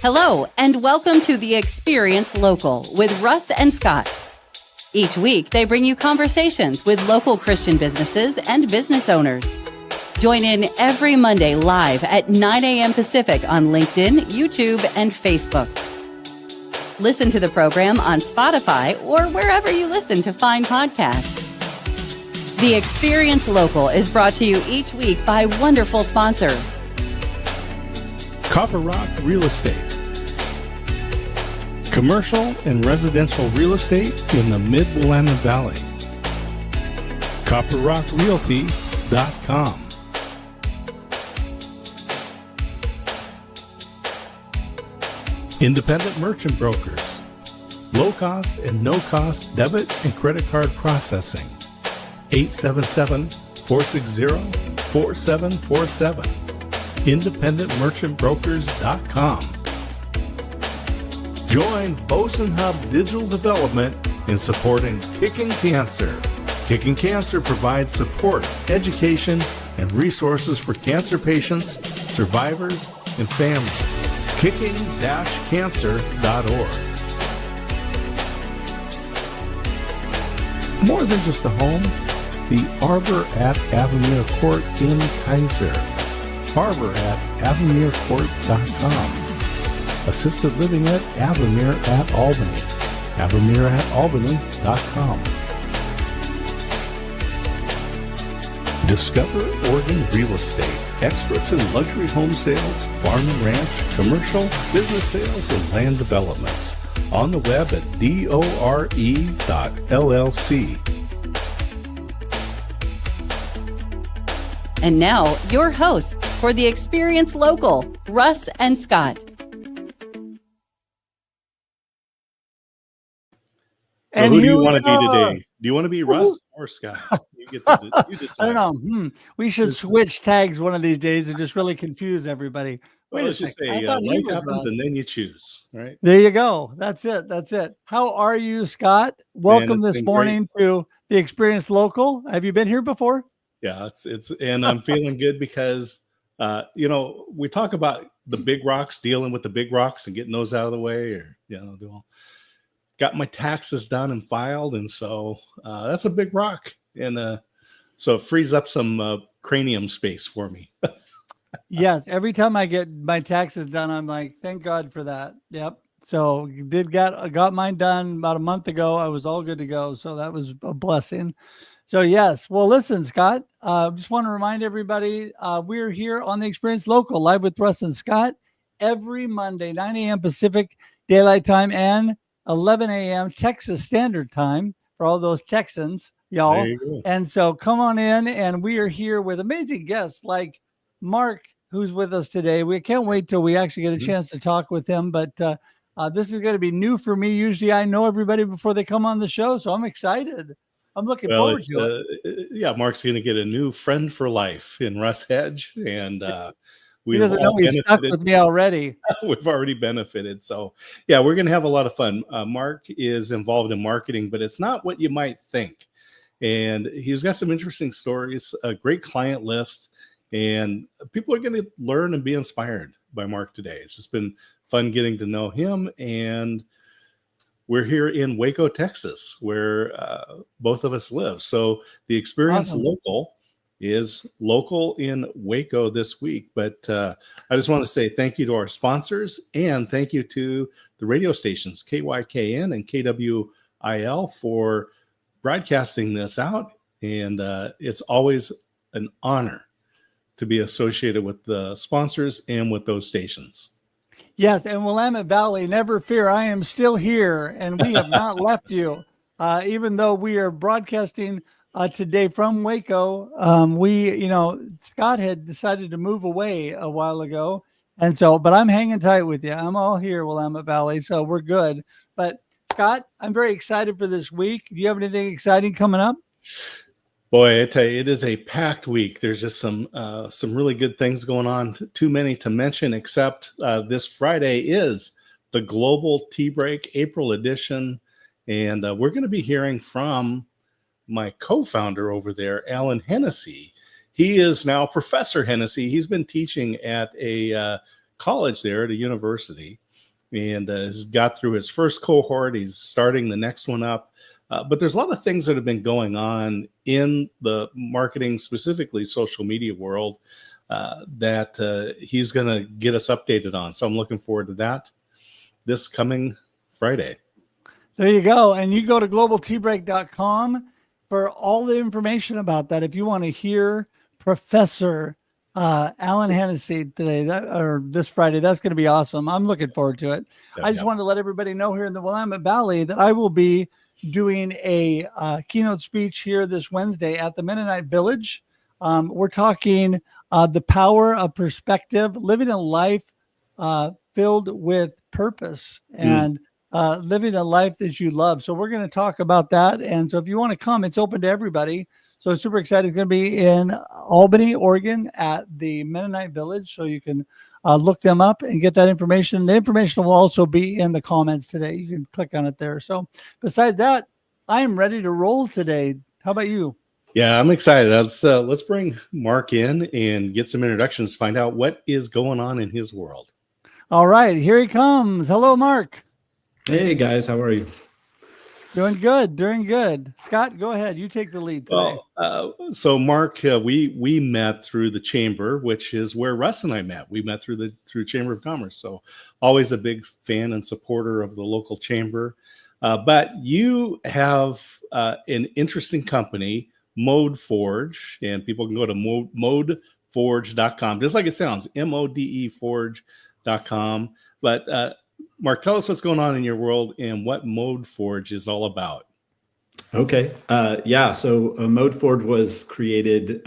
Hello, and welcome to the Experience Local with Russ and Scott. Each week, they bring you conversations with local Christian businesses and business owners. Join in every Monday live at 9 a.m. Pacific on LinkedIn, YouTube, and Facebook. Listen to the program on Spotify or wherever you listen to fine podcasts. The Experience Local is brought to you each week by wonderful sponsors. Copper Rock Real Estate. Commercial and residential real estate in the Mid-Willamette Valley. CopperRockRealty.com. Independent Merchant Brokers. Low-cost and no-cost debit and credit card processing. 877-460-4747. IndependentMerchantBrokers.com. Join Boson Hub Digital Development in supporting Kicking Cancer. Kicking Cancer provides support, education, and resources for cancer patients, survivors, and families. Kicking-cancer.org. More than just a home, the Arbor at Avamere Court in Kaiser. Arbor at AvamereCourt.com. Assisted living at Avamere at Albany. AvamereAtAlbany.com. Discover Oregon Real Estate. Experts in luxury home sales, farm and ranch, commercial, business sales, and land developments. On the web at dore.llc. And now, your hosts for the Experience Local, Russ and Scott. So who do you want to be today? Do you want to be Russ or Scott? You decide. I don't know. We should switch tags one of these days and just really confuse everybody. Well, let's just say life happens and then you choose, right? There you go. That's it. How are you, Scott? Welcome this morning to the Experience Local. Have you been here before? Yeah, it's and I'm feeling good because we talk about the big rocks, dealing with the big rocks and getting those out of the way, or got my taxes done and filed, and so that's a big rock, and so it frees up some cranium space for me. Yes, every time I get my taxes done, I'm like, thank God for that. Yep. So got mine done about a month ago. I was all good to go, so that was a blessing. So yes, well, listen, Scott, just want to remind everybody, we're here on the Experience Local, live with Russ and Scott, every Monday, 9 a.m. Pacific Daylight Time and 11 a.m. Texas Standard Time for all those Texans, y'all. And so come on in, and we are here with amazing guests like Mark, who's with us today. We can't wait till we actually get a chance to talk with him, but this is going to be new for me. Usually I know everybody before they come on the show, so I'm excited. I'm looking forward to it. Yeah, Mark's going to get a new friend for life in Russ Hedge, and he doesn't know he's stuck with me already. We've already benefited. So, yeah, we're going to have a lot of fun. Mark is involved in marketing, but it's not what you might think. And he's got some interesting stories, a great client list, and people are going to learn and be inspired by Mark today. It's just been fun getting to know him, and we're here in Waco, Texas, where both of us live. So the Experience Local is local in Waco this week. But I just want to say thank you to our sponsors, and thank you to the radio stations, KYKN and KWIL, for broadcasting this out. And it's always an honor to be associated with the sponsors and with those stations. Yes, and Willamette Valley, never fear, I am still here, and we have not left you. Even though we are broadcasting today from Waco, Scott had decided to move away a while ago, and so, but I'm hanging tight with you. I'm all here, Willamette Valley, so we're good. But Scott, I'm very excited for this week. Do you have anything exciting coming up? Boy, I tell you, it is a packed week. There's just some really good things going on. Too many to mention, except this Friday is the Global Tea Break April edition. And we're going to be hearing from my co-founder over there, Alan Hennessy. He is now Professor Hennessy. He's been teaching at a college there at a university. and has got through his first cohort. He's starting the next one up. But there's a lot of things that have been going on in the marketing, specifically social media world, that he's going to get us updated on. So I'm looking forward to that this coming Friday. There you go. And you go to globalteabreak.com for all the information about that. If you want to hear Professor Alan Hennessy today or this Friday, that's going to be awesome. I'm looking forward to it. I just wanted to let everybody know here in the Willamette Valley that I will be doing a keynote speech here this Wednesday at the Mennonite Village. We're talking the power of perspective, living a life filled with purpose and living a life that you love. So we're going to talk about that. And so if you want to come, it's open to everybody. So super excited. It's going to be in Albany, Oregon at the Mennonite Village. So you can look them up and get that information. The information will also be in the comments today. You can click on it there. So besides that, I am ready to roll today. How about you? Yeah, I'm excited. Let's bring Mark in and get some introductions, find out what is going on in his world. All right, here he comes. Hello, Mark. Hey guys, how are you? Doing good, doing good. Scott, go ahead. You take the lead today. Well, so Mark, we met through the Chamber, which is where Russ and I met. We met through Chamber of Commerce. So always a big fan and supporter of the local chamber. But you have an interesting company, Mode Forge, and people can go to modeforge.com, just like it sounds, MODE Forge.com. But Mark, tell us what's going on in your world and what Mode Forge is all about. Okay. So Mode Forge was created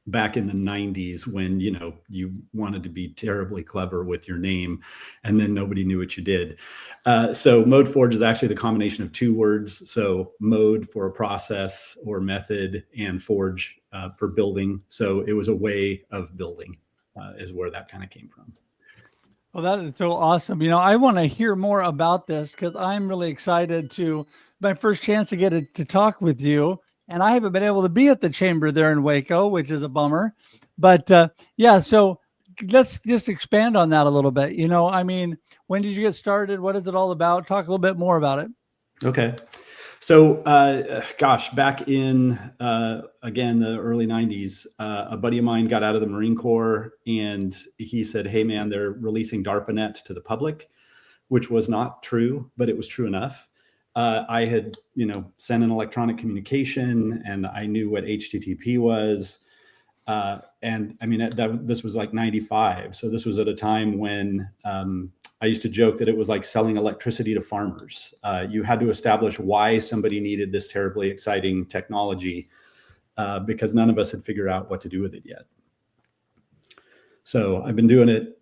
back in the 90s when, you wanted to be terribly clever with your name and then nobody knew what you did. So Mode Forge is actually the combination of two words. So mode for a process or method and forge for building. So it was a way of building is where that kind of came from. Well, that is so awesome. I want to hear more about this because I'm really excited my first chance to get to talk with you. And I haven't been able to be at the chamber there in Waco, which is a bummer. But so let's just expand on that a little bit. When did you get started? What is it all about? Talk a little bit more about it. Okay. So, back in, again, the early 90s, a buddy of mine got out of the Marine Corps and he said, hey, man, they're releasing DARPANET to the public, which was not true, but it was true enough. I had, sent an electronic communication and I knew what HTTP was. This was like 95. So this was at a time when I used to joke that it was like selling electricity to farmers. You had to establish why somebody needed this terribly exciting technology because none of us had figured out what to do with it yet. So I've been doing it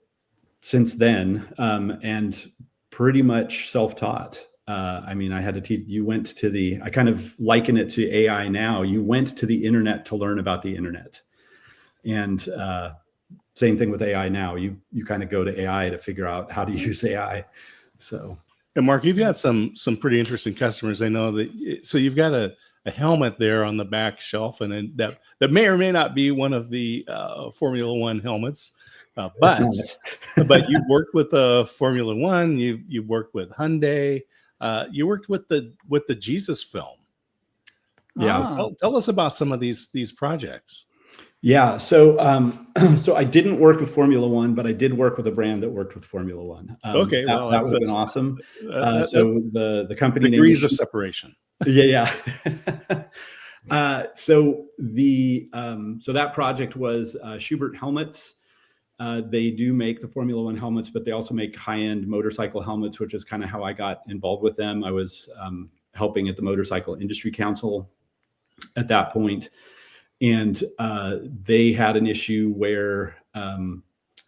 since then and pretty much self-taught. I had to teach, I kind of liken it to AI now. You went to the internet to learn about the internet. And same thing with AI now. You kind of go to AI to figure out how to use AI. So, and Mark, you've got some pretty interesting customers. I know that. So you've got a helmet there on the back shelf, and that may or may not be one of the Formula One helmets. But you've worked with Formula One. You've worked with Hyundai. You worked with the Jesus film. Yeah. So tell us about some of these projects. Yeah. So I didn't work with Formula One, but I did work with a brand that worked with Formula One. That would have been awesome. So the company degrees of separation. Yeah. So that project was Schubert helmets. They do make the Formula One helmets, but they also make high-end motorcycle helmets, which is kind of how I got involved with them. I was helping at the Motorcycle Industry Council at that point. And they had an issue where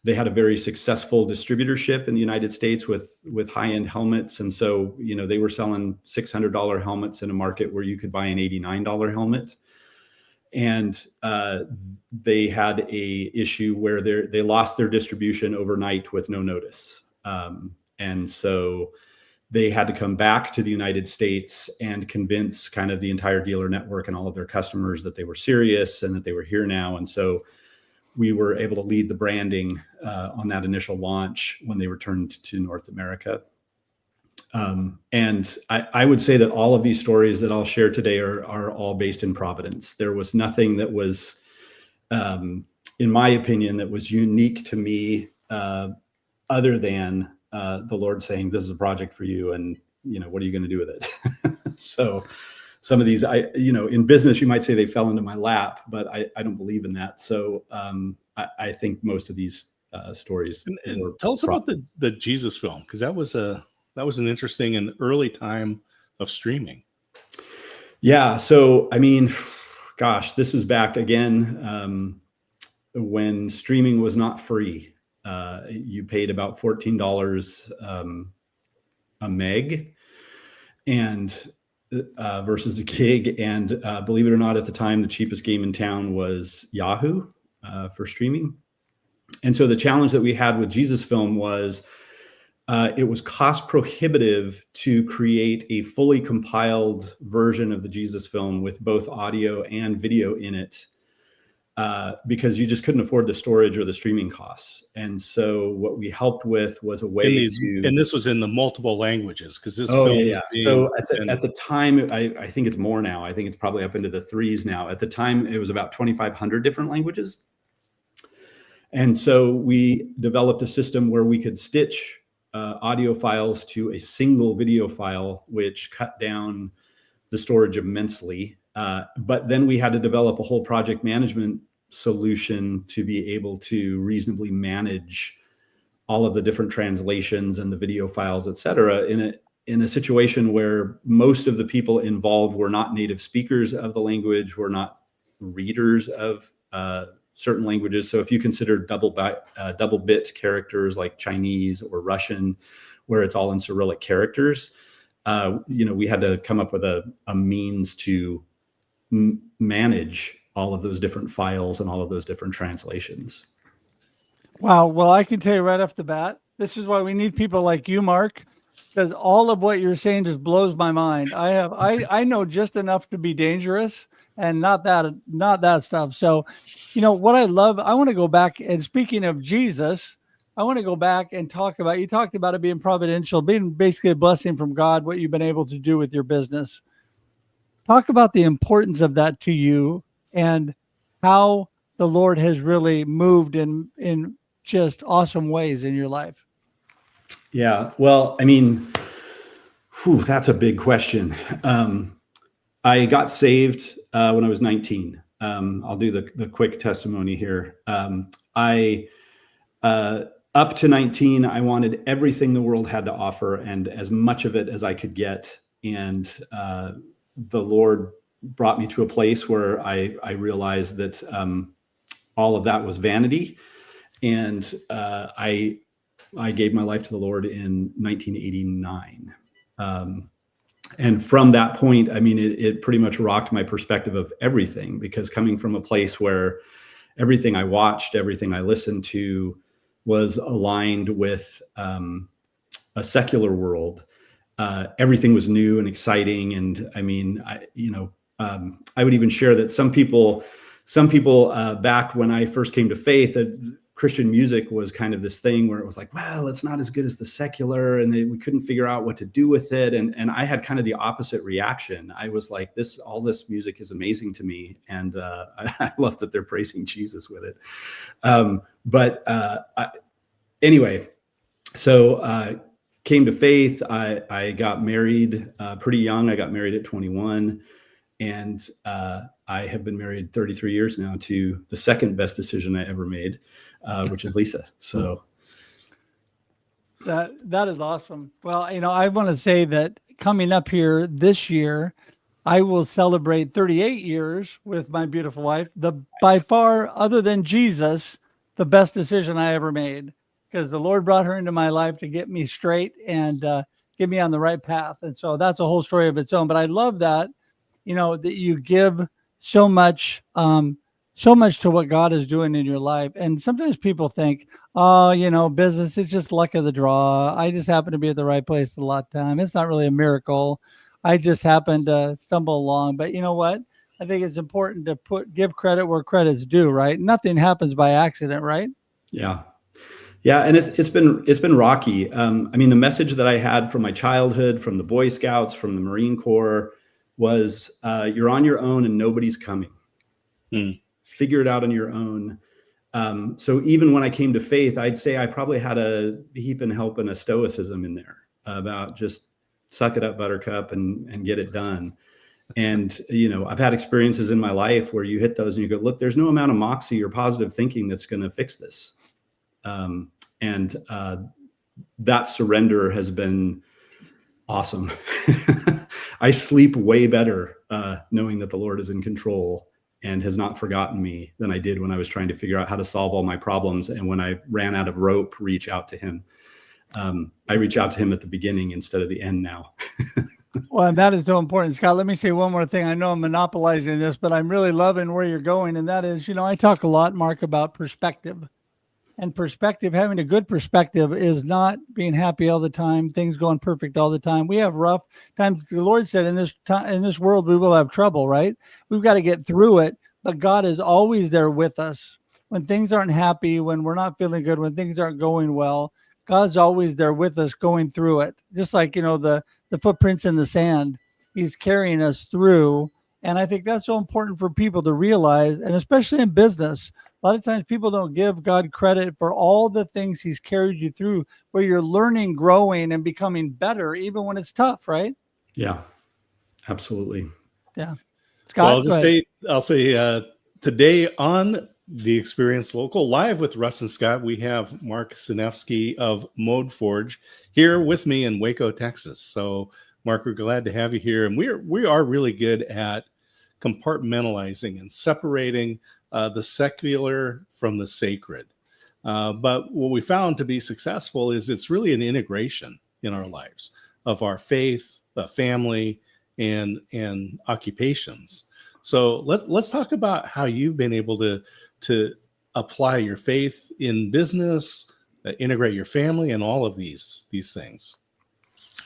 they had a very successful distributorship in the United States with high-end helmets. And so, they were selling $600 helmets in a market where you could buy an $89 helmet. And they had a issue where they lost their distribution overnight with no notice. And so they had to come back to the United States and convince kind of the entire dealer network and all of their customers that they were serious and that they were here now. And so we were able to lead the branding on that initial launch when they returned to North America. And I would say that all of these stories that I'll share today are all based in Providence. There was nothing that was, in my opinion, that was unique to me, other than the Lord saying, "This is a project for you, and what are you going to do with it?" So some of these, in business, you might say they fell into my lap, but I don't believe in that. So I think most of these stories. And tell us about the Jesus film, because that was an interesting and early time of streaming. Yeah. So, I mean, gosh, this is back again when streaming was not free. You paid about $14 a meg, and versus a gig. And believe it or not, at the time, the cheapest game in town was Yahoo for streaming. And so the challenge that we had with Jesus Film was it was cost prohibitive to create a fully compiled version of the Jesus Film with both audio and video in it, because you just couldn't afford the storage or the streaming costs. And so what we helped with was a way and this was in the multiple languages, because this film. Yeah. So at the time, I think it's more now. I think it's probably up into the 3s now. At the time, it was about 2,500 different languages. And so we developed a system where we could stitch audio files to a single video file, which cut down the storage immensely. But then we had to develop a whole project management solution to be able to reasonably manage all of the different translations and the video files, et cetera, in a situation where most of the people involved were not native speakers of the language, were not readers of certain languages. So if you consider double bit characters like Chinese or Russian, where it's all in Cyrillic characters, we had to come up with a means to manage all of those different files and all of those different translations. Wow. Well, I can tell you right off the bat, this is why we need people like you, Mark, because all of what you're saying just blows my mind. I know just enough to be dangerous and not that stuff. So, what I love, I want to go back, and speaking of Jesus, I want to go back and talk about, you talked about it being providential, being basically a blessing from God, what you've been able to do with your business. Talk about the importance of that to you and how the Lord has really moved in just awesome ways in your life. Yeah. Well, I mean, that's a big question. I got saved when I was 19. I'll do the quick testimony here. Up to 19, I wanted everything the world had to offer and as much of it as I could get. And the Lord brought me to a place where I realized that all of that was vanity. And I gave my life to the Lord in 1989. And from that point, I mean, it pretty much rocked my perspective of everything, because coming from a place where everything I watched, everything I listened to was aligned with a secular world, everything was new and exciting. And I mean, I would even share that some people back when I first came to faith, Christian music was kind of this thing where it was like, well, it's not as good as the secular, and we couldn't figure out what to do with it. And I had kind of the opposite reaction. I was like, all this music is amazing to me, and I love that they're praising Jesus with it. Anyway, so came to faith. I got married pretty young. I got married at 21, and I have been married 33 years now to the second best decision I ever made, which is Lisa. So that is awesome. Well, I want to say that coming up here this year, I will celebrate 38 years with my beautiful wife. By far, other than Jesus, the best decision I ever made, because the Lord brought her into my life to get me straight and get me on the right path. And so that's a whole story of its own. But I love that, that you give so much to what God is doing in your life. And sometimes people think, business is just luck of the draw. I just happen to be at the right place at the right time. It's not really a miracle. I just happened to stumble along. But you know what? I think it's important to give credit where credit's due, right? Nothing happens by accident, right? Yeah. Yeah. And it's been rocky. I mean, the message that I had from my childhood, from the Boy Scouts, from the Marine Corps was, you're on your own and nobody's coming. Figure it out on your own. So even when I came to faith, I'd say I probably had a heap and help and a stoicism in there about just suck it up, buttercup, and get it done. And, I've had experiences in my life where you hit those and you go, look, there's no amount of moxie or positive thinking that's going to fix this. And that surrender has been awesome. I sleep way better knowing that the Lord is in control and has not forgotten me than I did when I was trying to figure out how to solve all my problems. And when I ran out of rope, reach out to him. I reach out to him at the beginning instead of the end now. Well, and that is so important. Scott, let me say one more thing. I know I'm monopolizing this, but I'm really loving where you're going. And that is, I talk a lot, Mark, about perspective. And perspective, having a good perspective is not being happy all the time, things going perfect all the time. We have rough times. The Lord said in this world, we will have trouble, right? We've got to get through it. But God is always there with us. When things aren't happy, when we're not feeling good, when things aren't going well, God's always there with us going through it. Just like, the footprints in the sand, he's carrying us through. And I think that's so important for people to realize, and especially in business. A lot of times people don't give God credit for all the things he's carried you through, where you're learning, growing, and becoming better, even when it's tough, right? Yeah, absolutely. Yeah. Scott, well, I'll say today on The Experience Local, live with Russ and Scott, we have Mark Senefsky of Mode Forge here with me in Waco, Texas. So, Mark, we're glad to have you here. And we are really good at compartmentalizing and separating the secular from the sacred. But what we found to be successful is it's really an integration in our lives of our faith, family, and occupations. So let's talk about how you've been able to apply your faith in business, integrate your family, and all of these things.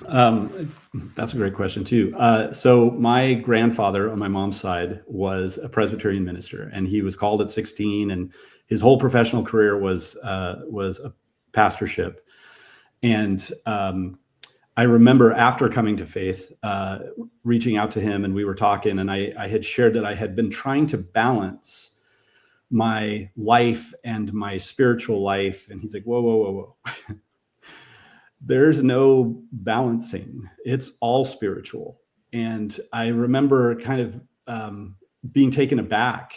That's a great question too. So my grandfather on my mom's side was a Presbyterian minister, and he was called at 16, and his whole professional career was a pastorship. And I remember after coming to faith, reaching out to him, and we were talking, and I had shared that I had been trying to balance my life and my spiritual life. And he's like, whoa. There's no balancing. It's all spiritual. And I remember kind of being taken aback.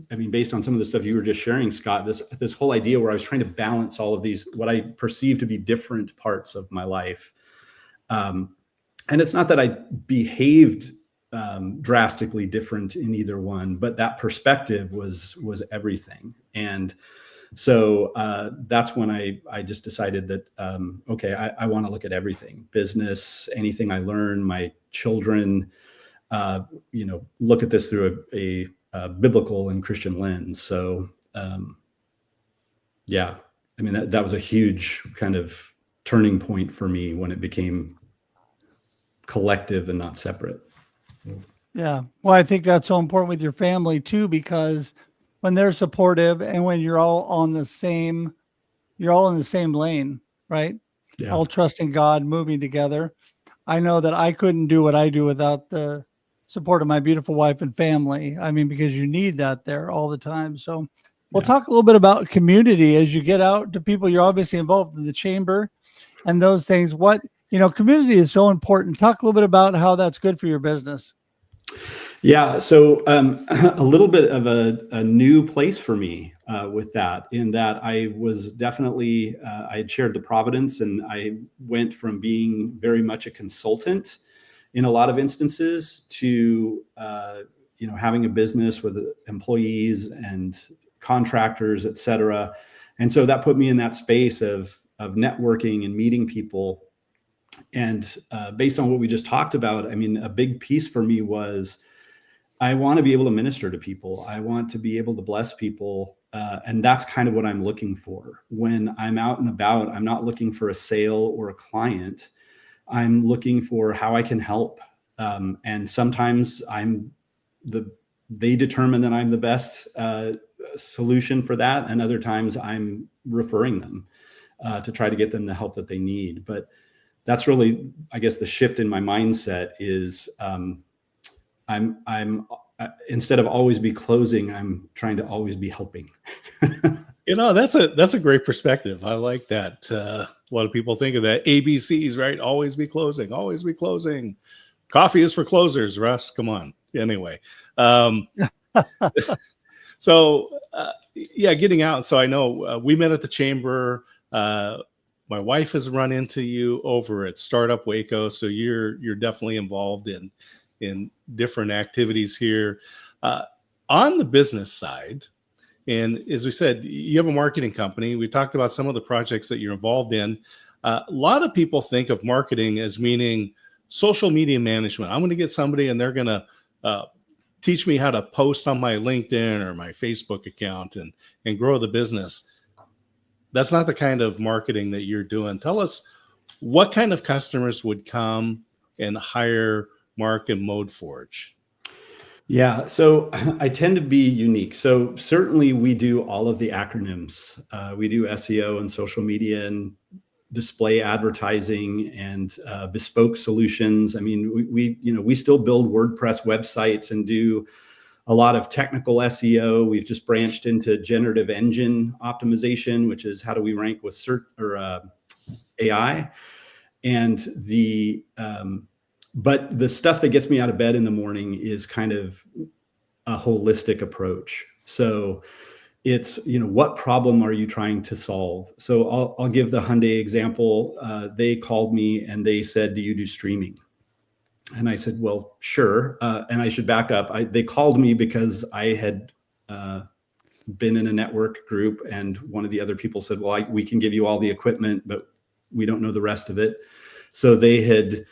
Based on some of the stuff you were just sharing, Scott, this whole idea where I was trying to balance all of these, what I perceive to be different parts of my life. And it's not that I behaved drastically different in either one, but that perspective was everything. And so that's when I just decided that, I want to look at everything, business, anything I learn, my children, look at this through a biblical and Christian lens. So, that was a huge kind of turning point for me when it became collective and not separate. Yeah. Well, I think that's so important with your family too, because when they're supportive and when you're all in the same lane, right? Yeah. All trusting God, moving together. I know that I couldn't do what I do without the support of my beautiful wife and family. Because you need that there all the time. So we'll talk a little bit about community as you get out to people. You're obviously involved in the chamber and those things. Community is so important. Talk a little bit about how that's good for your business. Yeah. So a little bit of a new place for me with that, in that I was definitely, I had shared the Providence, and I went from being very much a consultant in a lot of instances to, having a business with employees and contractors, et cetera. And so that put me in that space of networking and meeting people. And based on what we just talked about, a big piece for me was, I want to be able to minister to people. I want to be able to bless people. And that's kind of what I'm looking for. When I'm out and about, I'm not looking for a sale or a client. I'm looking for how I can help. And sometimes I'm they determine that I'm the best solution for that, and other times I'm referring them to try to get them the help that they need. But that's really, I guess, the shift in my mindset is I'm instead of always be closing, I'm trying to always be helping. That's a great perspective. I like that. A lot of people think of that ABCs, right? Always be closing, always be closing. Coffee is for closers, Russ. Come on. Anyway. So getting out. So I know we met at the chamber. My wife has run into you over at Startup Waco. So you're definitely involved in different activities here on the business side. And as we said, you have a marketing company. We talked about some of the projects that you're involved in. A lot of people think of marketing as meaning social media management. I'm going to get somebody and they're going to teach me how to post on my LinkedIn or my Facebook account and grow the business. That's not the kind of marketing that you're doing. Tell us what kind of customers would come and hire Mark and ModeForge. Yeah, so I tend to be unique. So certainly we do all of the acronyms. We do SEO and social media and display advertising and bespoke solutions. I mean, we still build WordPress websites and do a lot of technical SEO. We've just branched into generative engine optimization, which is how do we rank with search or AI. And but the stuff that gets me out of bed in the morning is kind of a holistic approach. So it's, what problem are you trying to solve? So I'll give the Hyundai example. They called me and they said, do you do streaming? And I said, well, sure. And I should back up. They called me because I had been in a network group, and one of the other people said, well, we can give you all the equipment, but we don't know the rest of it. So they had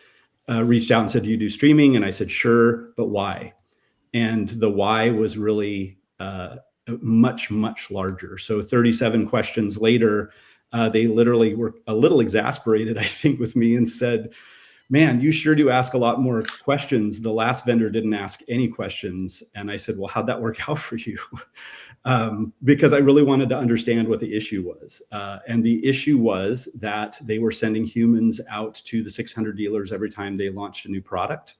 reached out and said, do you do streaming? And I said, sure, but why? And the why was really much, much larger. So 37 questions later, they literally were a little exasperated, I think, with me and said, man, you sure do ask a lot more questions. The last vendor didn't ask any questions. And I said, well, how'd that work out for you? Because I really wanted to understand what the issue was. And the issue was that they were sending humans out to the 600 dealers every time they launched a new product.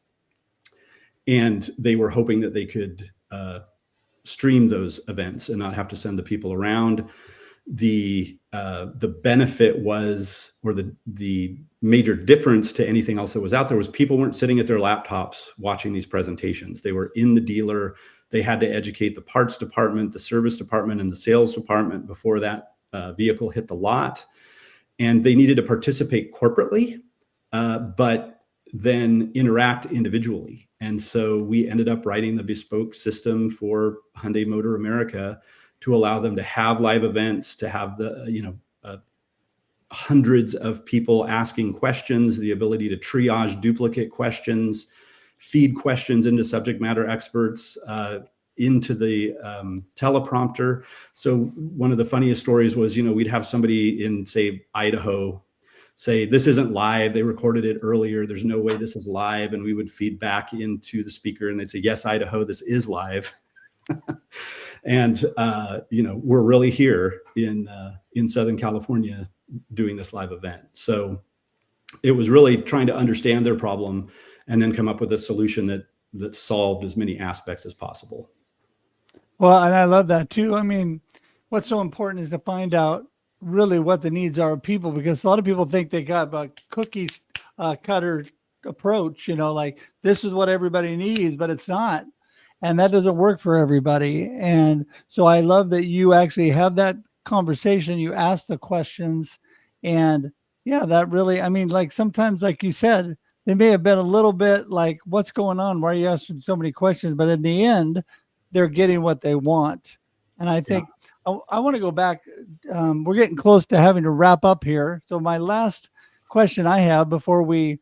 And they were hoping that they could stream those events and not have to send the people around. The benefit was, or the major difference to anything else that was out there, was people weren't sitting at their laptops watching these presentations. They were in the dealer. They had to educate the parts department, the service department, and the sales department before that vehicle hit the lot. And they needed to participate corporately, but then interact individually. And so we ended up writing the bespoke system for Hyundai Motor America to allow them to have live events, to have the, hundreds of people asking questions, the ability to triage duplicate questions, feed questions into subject matter experts, into the teleprompter. So one of the funniest stories was, we'd have somebody in, say, Idaho say, this isn't live. They recorded it earlier. There's no way this is live. And we would feed back into the speaker and they'd say, yes, Idaho, this is live. And, we're really here in Southern California doing this live event. So it was really trying to understand their problem and then come up with a solution that solved as many aspects as possible. Well, and I love that too. I mean, what's so important is to find out really what the needs are of people, because a lot of people think they got a cookie cutter approach, like this is what everybody needs, but it's not. And that doesn't work for everybody. And so I love that you actually have that conversation. You ask the questions, and that really, I mean, like sometimes, like you said, they may have been a little bit like, what's going on? Why are you asking so many questions? But in the end, they're getting what they want. And I think I want to go back. We're getting close to having to wrap up here. So my last question I have before we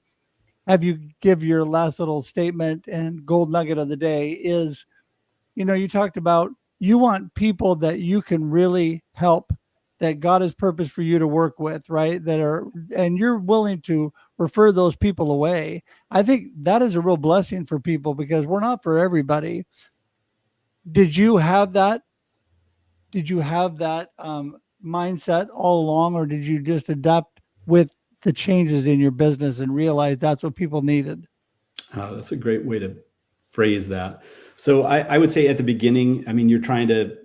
have you give your last little statement and gold nugget of the day is, you talked about, you want people that you can really help that God has purposed for you to work with, right? And you're willing to refer those people away. I think that is a real blessing for people, because we're not for everybody. Did you have that? Mindset all along, or did you just adapt with the changes in your business and realize that's what people needed? That's a great way to phrase that. So I would say at the beginning, I mean, you're trying to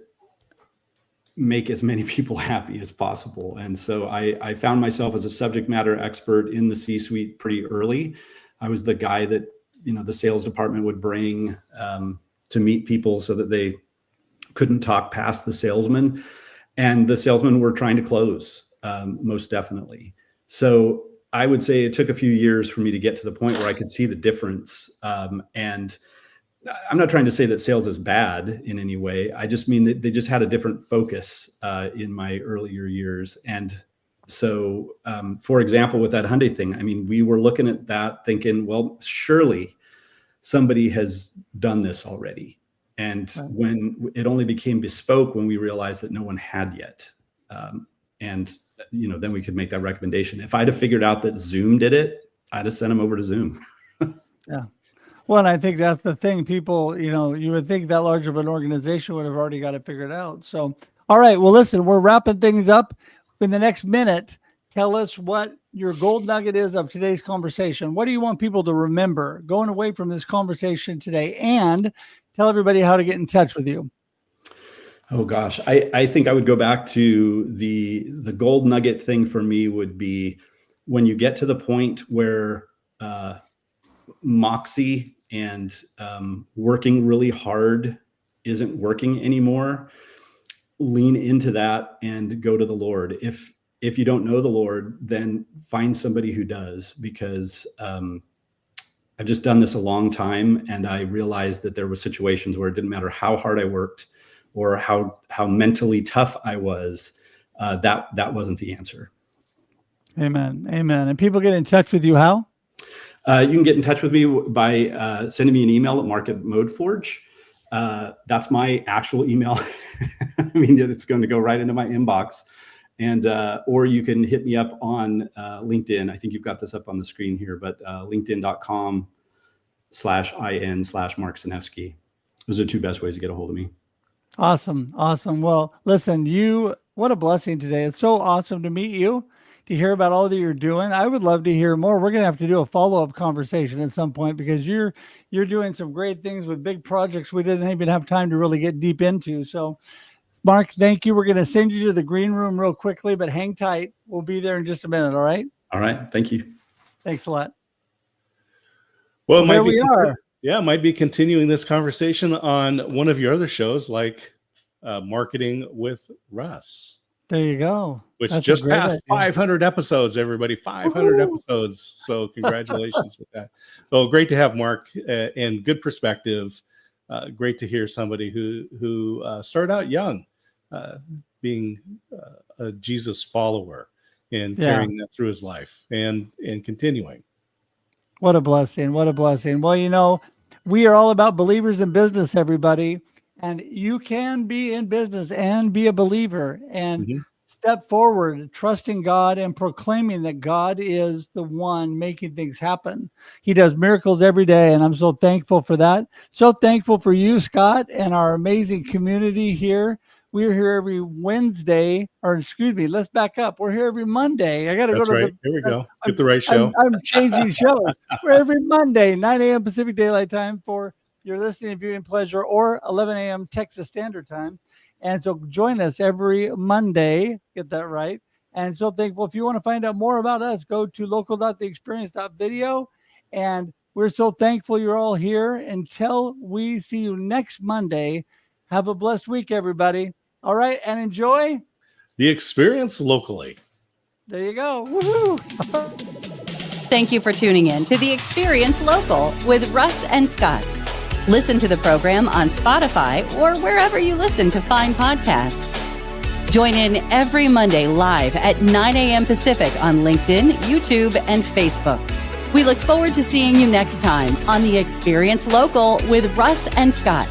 make as many people happy as possible. And so I found myself as a subject matter expert in the C-suite pretty early. I was the guy that, the sales department would bring to meet people so that they couldn't talk past the salesman. And the salesmen were trying to close, most definitely. So I would say it took a few years for me to get to the point where I could see the difference. And I'm not trying to say that sales is bad in any way. I just mean that they just had a different focus in my earlier years. And so, for example, with that Hyundai thing, I mean, we were looking at that thinking, well, surely somebody has done this already. And when it only became bespoke when we realized that no one had yet. And then we could make that recommendation. If I'd have figured out that Zoom did it, I'd have sent them over to Zoom. Yeah. Well, and I think that's the thing. People, you would think that large of an organization would have already got it figured out. So, all right. Well, listen, we're wrapping things up. In the next minute, tell us what your gold nugget is of today's conversation. What do you want people to remember going away from this conversation today? And tell everybody how to get in touch with you. Oh gosh, I think I would go back to the gold nugget thing for me would be when you get to the point where moxie and working really hard isn't working anymore, lean into that and go to the Lord. If you don't know the Lord, then find somebody who does, because I've just done this a long time, and I realized that there were situations where it didn't matter how hard I worked or how mentally tough I was, that wasn't the answer. Amen. Amen. And people get in touch with you how? You can get in touch with me by sending me an email at mark@modeforge. That's my actual email. I mean, it's going to go right into my inbox. And or you can hit me up on LinkedIn. I think you've got this up on the screen here, but linkedin.com/in/Mark Senefsky. Those are the two best ways to get a hold of me. Awesome. Well, listen, what a blessing today. It's so awesome to meet you, to hear about all that you're doing. I would love to hear more. We're going to have to do a follow-up conversation at some point, because you're doing some great things with big projects we didn't even have time to really get deep into. So, Mark, thank you. We're going to send you to the green room real quickly, but hang tight. We'll be there in just a minute. All right. All right. Thank you. Thanks a lot. Well, there we are. Yeah, might be continuing this conversation on one of your other shows, like Marketing with Russ. There you go. Which just passed 500 episodes, everybody. 500 episodes. So congratulations with that. Well, great to have Mark, and good perspective. Great to hear somebody who started out young, being a Jesus follower, and carrying that through his life and continuing. What a blessing. What a blessing. Well, we are all about believers in business, everybody. And you can be in business and be a believer and step forward, trusting God and proclaiming that God is the one making things happen. He does miracles every day, and I'm so thankful for that. So thankful for you, Scott, and our amazing community here. We're here every Wednesday, let's back up. We're here every Monday. I got to go to Here we go. Get the right show. I'm changing shows. We're every Monday, 9 a.m. Pacific Daylight Time for your listening and viewing pleasure, or 11 a.m. Texas Standard Time. And so join us every Monday. Get that right. And so thankful. If you want to find out more about us, go to local.theexperience.video. And we're so thankful you're all here. Until we see you next Monday, have a blessed week, everybody. All right. And enjoy the experience locally. There you go. Woohoo! Thank you for tuning in to The Experience Local with Russ and Scott. Listen to the program on Spotify or wherever you listen to fine podcasts. Join in every Monday live at 9 a.m. Pacific on LinkedIn, YouTube, and Facebook. We look forward to seeing you next time on The Experience Local with Russ and Scott.